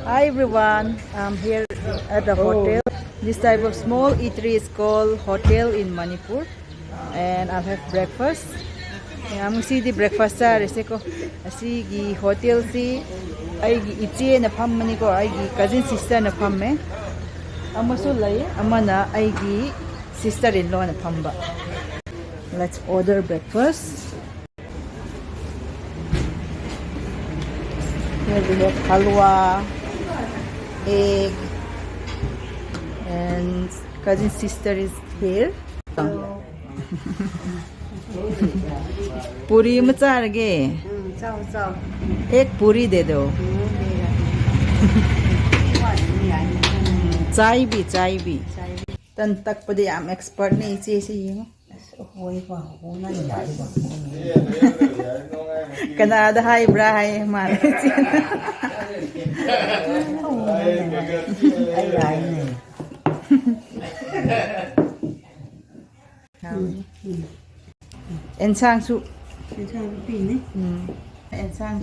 Hi everyone, I'm here at the hotel. This type of small eatery is called hotel in Manipur, and I'll have breakfast. I'm see the breakfast ko. Asi gi hotel si ai gi iche na pham mani ko ai gi cousin sister na pham me. Amasu lai amana ai gi sister in law na pham ba. Let's order breakfast. Here we have halwa, egg, and cousin sister is here. Poori macha lage. Ek poori de do. Chai bhi. Tan tak pade am expert ne iche se yeng. Canada hai bra hai man. En sang su pi ne en sang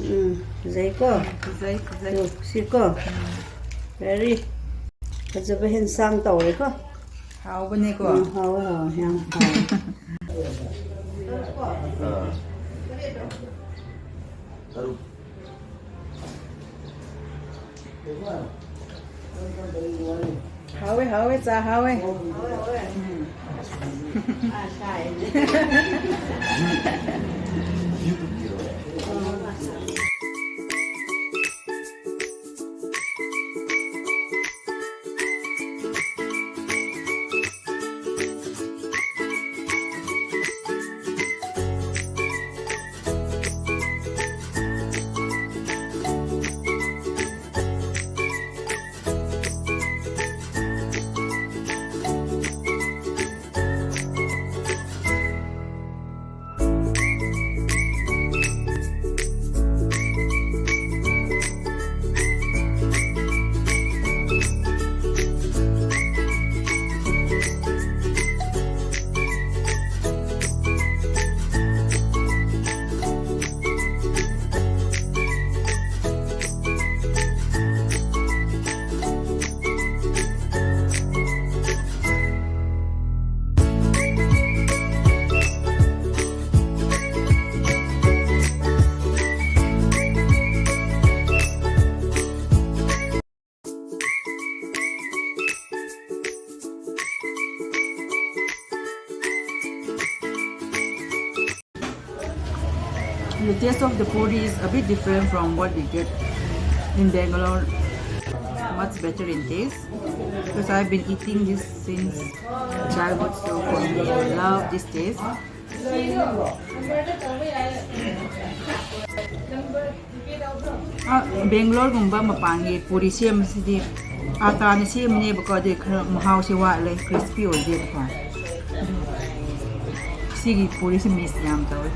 zai ko si ko very kajabe hen sang tau le ko hao bane ko hao yang hawe cha hawe The taste of the poori is a bit different from what we get in Bangalore. Much better in taste because I've been eating this since childhood, so for me I love this taste. Bangalore gumba mapangi poori siyam sidi ata ni siyam ne because they mahau siwa like crispy or dead pa. Sigi poori si miss yam tawe.